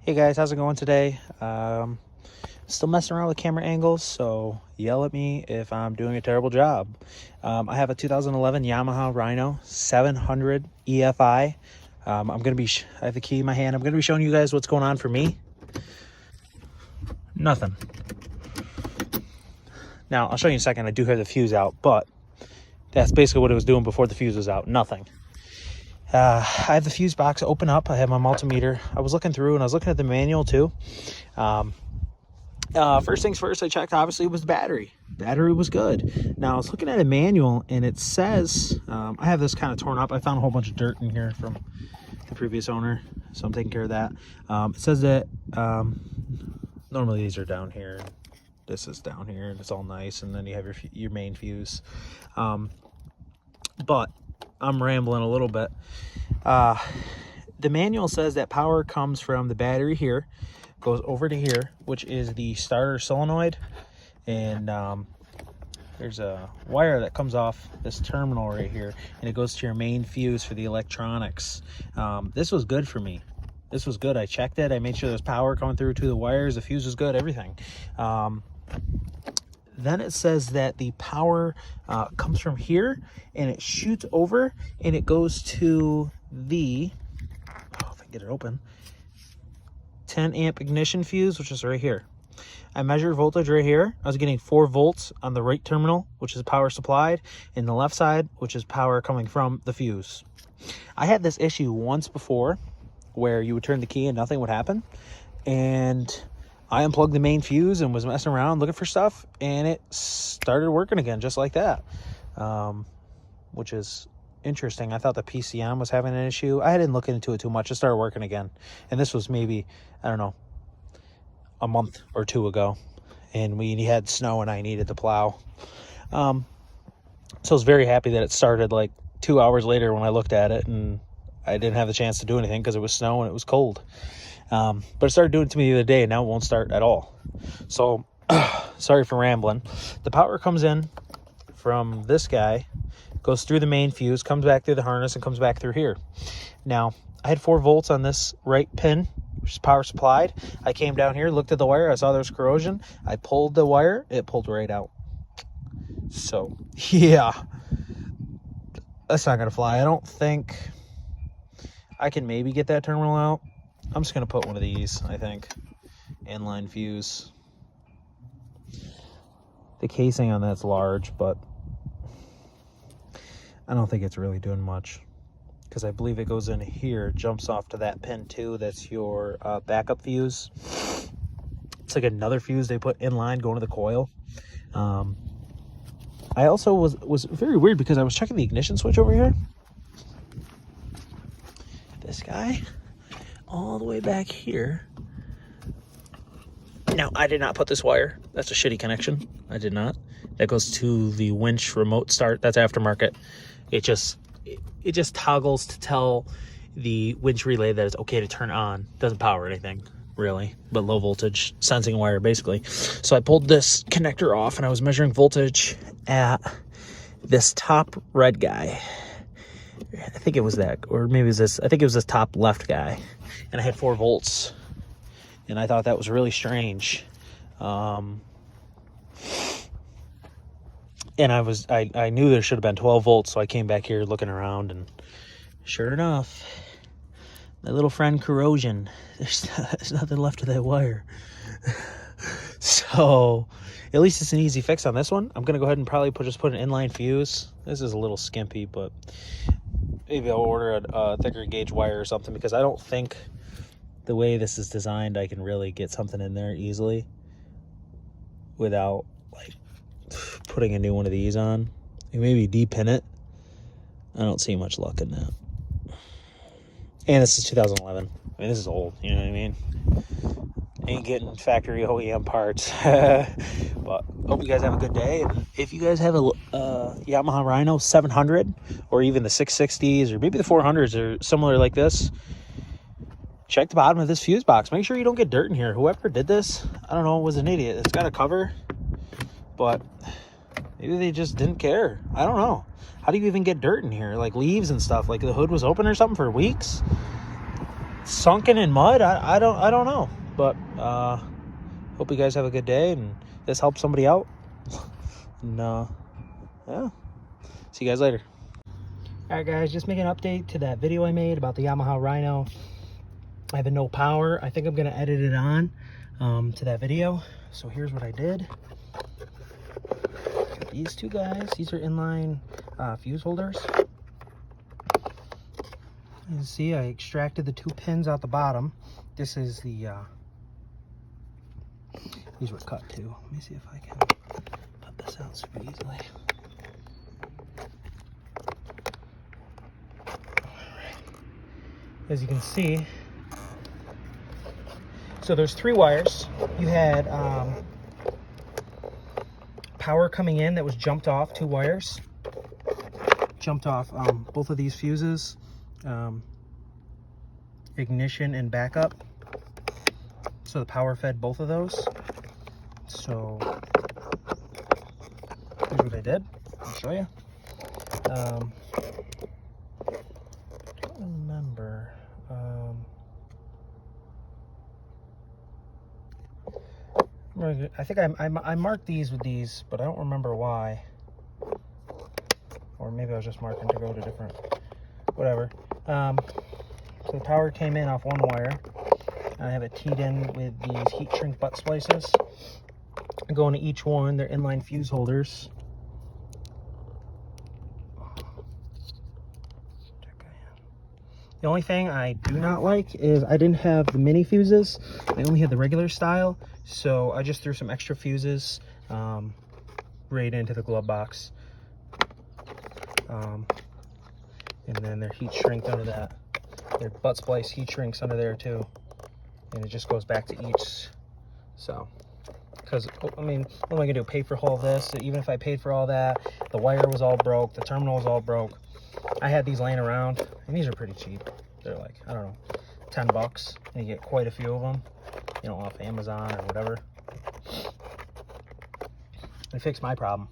Hey guys, how's it going today? Still messing around with camera angles, so yell at me if I'm doing a terrible job. I have a 2011 Yamaha Rhino 700 EFI. I have the key in my hand. I'm gonna be showing you guys what's going on for me. Nothing. Now, I'll show you in a second. I do hear the fuse out, but that's basically what it was doing before the fuse was out. Nothing. I have the fuse box open up. I have my multimeter. I was looking through and I was looking at the manual too. First things first, I checked, obviously, it was the battery. Battery was good. Now, I was looking at a manual and it says, I have this kind of torn up. I found a whole bunch of dirt in here from the previous owner, so I'm taking care of that. It says that normally these are down here. This is down here and it's all nice, and then you have your main fuse. But I'm rambling a little bit. The manual says that power comes from the battery here, goes over to here, which is the starter solenoid, and there's a wire that comes off this terminal right here, and it goes to your main fuse for the electronics. This was good for me. This was good. I checked it. I made sure there's power coming through to the wires. The fuse was good, everything. Then it says that the power comes from here and it shoots over and it goes to the, if I can get it open, 10 amp ignition fuse, which is right here. I measured voltage right here. I was getting 4 volts on the right terminal, which is power supplied, and the left side, which is power coming from the fuse. I had this issue once before where you would turn the key and nothing would happen. And I unplugged the main fuse and was messing around looking for stuff, and it started working again just like that, which is interesting. I thought the PCM was having an issue. I didn't look into it too much. It started working again, and this was maybe, I don't know, a month or two ago, and we had snow and I needed to plow. So I was very happy that it started like 2 hours later when I looked at it, and I didn't have the chance to do anything because it was snow and it was cold. But it started doing it to me the other day, and now it won't start at all. So, sorry for rambling. The power comes in from this guy, goes through the main fuse, comes back through the harness, and comes back through here. Now, I had 4 volts on this right pin, which is power supplied. I came down here, looked at the wire, I saw there was corrosion. I pulled the wire, it pulled right out. So, yeah, that's not going to fly. I don't think I can maybe get that terminal out. I'm just going to put one of these, I think, inline fuse. The casing on that's large, but I don't think it's really doing much, because I believe it goes in here, jumps off to that pin too. That's your backup fuse. It's like another fuse they put in line going to the coil. I also was very weird because I was checking the ignition switch over here. This guy, all the way back here. Now, I did not put this wire. That's a shitty connection. I did not. That goes to the winch remote start. That's aftermarket. It just toggles to tell the winch relay that it's okay to turn on. Doesn't power anything, really, but low voltage sensing wire, basically. So I pulled this connector off, and I was measuring voltage at this top red guy. I think it was that, or maybe it was this. I think it was this top left guy, and I had 4 volts, and I thought that was really strange. And I knew there should have been 12 volts, so I came back here looking around, and sure enough, my little friend corrosion, there's nothing left of that wire. So at least it's an easy fix on this one. I'm gonna go ahead and probably just put an inline fuse. This is a little skimpy, but maybe I'll order a thicker gauge wire or something, because I don't think the way this is designed I can really get something in there easily without like putting a new one of these on. Maybe de-pin it. I don't see much luck in that. And this is 2011. I mean, this is old, you know what I mean? Ain't getting factory OEM parts. But hope you guys have a good day. And if you guys have a Yamaha Rhino 700, or even the 660s, or maybe the 400s or similar like this, check the bottom of this fuse box. Make sure you don't get dirt in here. Whoever did this, I don't know, was an idiot. It's got a cover, but maybe they just didn't care. I don't know. How do you even get dirt in here? Like leaves and stuff. Like the hood was open or something for weeks. sunken in mud. I don't know, but hope you guys have a good day and this helps somebody out. And yeah, see you guys later. All right, guys, just making an update to that video I made about the Yamaha Rhino. I have a no power. I think I'm gonna edit it on to that video. So here's what I did. Got these two guys. These are inline fuse holders. You see, I extracted the 2 pins out the bottom. This is the, these were cut too. Let me see if I can put this out super easily. As you can see, so there's 3 wires. You had power coming in that was jumped off, 2 wires. Jumped off both of these fuses. Ignition and backup, so the power fed both of those. So here's what I did. I'll show you. Don't remember. I think I marked these with these, but I don't remember why. Or maybe I was just marking to go to different, whatever. So the power came in off 1 wire. I have it teed in with these heat shrink butt splices. Going to each one, they're inline fuse holders. The only thing I do not like is I didn't have the mini fuses. I only had the regular style. So I just threw some extra fuses right into the glove box. And then they're heat shrinked under that. Their butt splice heat shrinks under there too. And it just goes back to each. So, because, I mean, what am I gonna do? Pay for all this? Even if I paid for all that, the wire was all broke, the terminal was all broke. I had these laying around, and these are pretty cheap. They're like, I don't know, 10 bucks. And you get quite a few of them, you know, off Amazon or whatever. It fixed my problem.